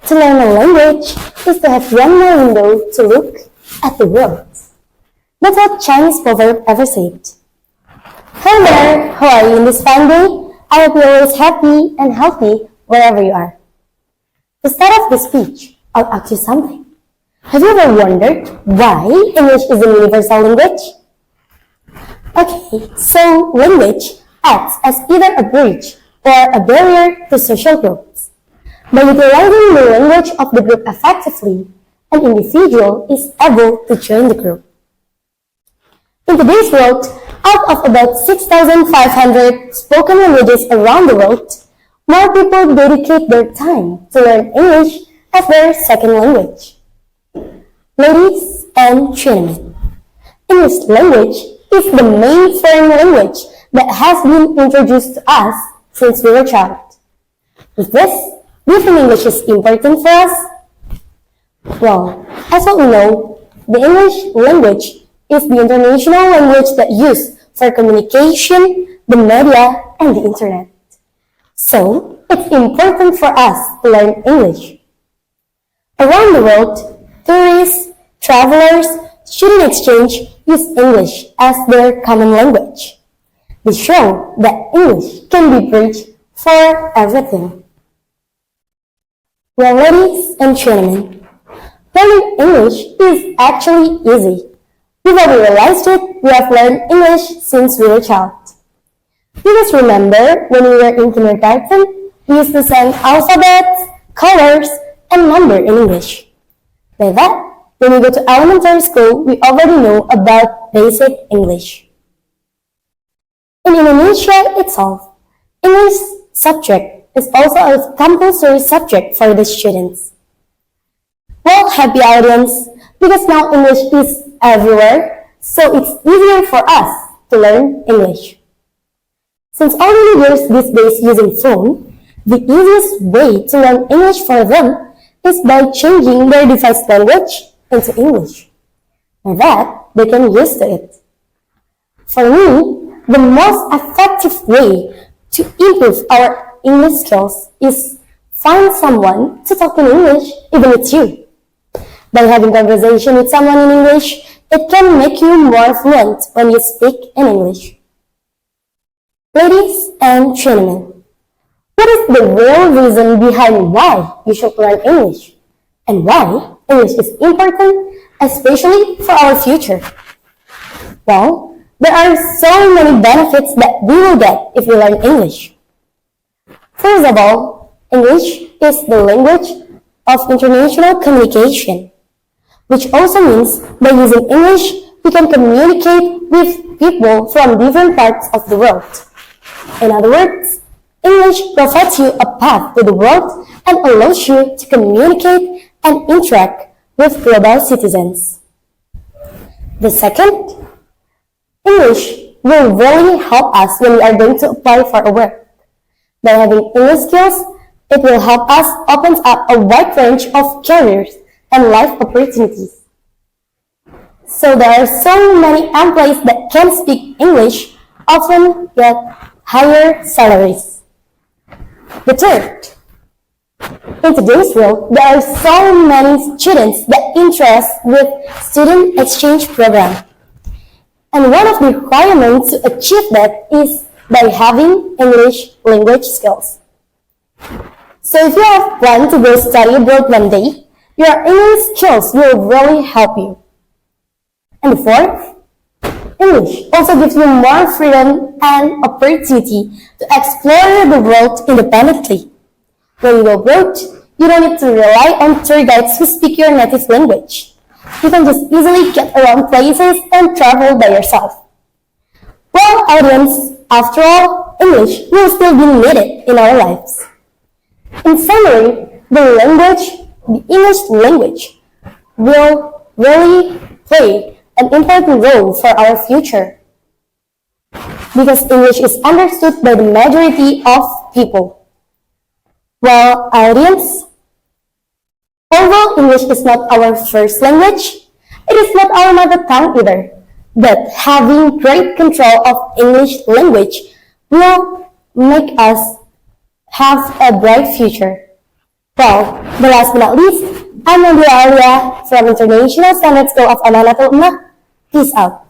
To learn a language is to have one more window to look at the world. That's what Chinese proverb ever said. Hello there, how are you in this fine day? I hope you're always happy and healthy wherever you are. To start off the speech, I'll ask you something. Have you ever wondered why English is a universal language? Okay, so language acts as either a bridge or a barrier to social groups. By utilizing the language of the group effectively, an individual is able to join the group. In today's world, out of about 6,500 spoken languages around the world, more people dedicate their time to learn English as their second language. Ladies and gentlemen, English language is the main foreign language that has been introduced to us since we were a child. With this, do you think English is important for us? Well, as what we know, the English language is the international language that used for communication, the media, and the internet. So, it's important for us to learn English. Around the world, tourists, travelers, student exchange use English as their common language. They show that English can be bridged for everything. Well, ladies and gentlemen, learning English is actually easy. Before we realized it, we have learned English since we were a child. You must remember when we were in kindergarten, we used to say alphabets, colors, and number in English. By that, when we go to elementary school, we already know about basic English. In Indonesia itself, English subject is also a compulsory subject for the students. Well, happy audience, because now English is everywhere, so it's easier for us to learn English. Since all leaders these days using phone, the easiest way to learn English for them is by changing their device language into English. By that, they can use to it. For me, the most effective way to improve our English skills is find someone to talk in English, even with you. By having conversation with someone in English, it can make you more fluent when you speak in English. Ladies and gentlemen, what is the real reason behind why you should learn English? And why English is important, especially for our future? Well, there are so many benefits that we will get if we learn English. First of all, English is the language of international communication, which also means by using English, we can communicate with people from different parts of the world. In other words, English provides you a path to the world and allows you to communicate and interact with global citizens. The second, English will really help us when we are going to apply for a work. By having English skills, it will help us open up a wide range of careers and life opportunities. So there are so many employees that can speak English often get higher salaries. The third, in today's world, there are so many students that interest with student exchange program. And one of the requirements to achieve that is by having English language skills. So if you have planned to go study abroad one day, your English skills will really help you. And the fourth, English also gives you more freedom and opportunity to explore the world independently. When you go abroad, you don't need to rely on tour guides who speak your native language. You can just easily get around places and travel by yourself. Well, audience, after all, English will still be needed in our lives. In summary, the English language will really play an important role for our future. Because English is understood by the majority of people. Well, audience, although English is not our first language, it is not our mother tongue either. But having great control of English language will make us have a bright future. Well, the last but not least, I'm Aulia from International Standard School of Amanatul Ummah. Peace out.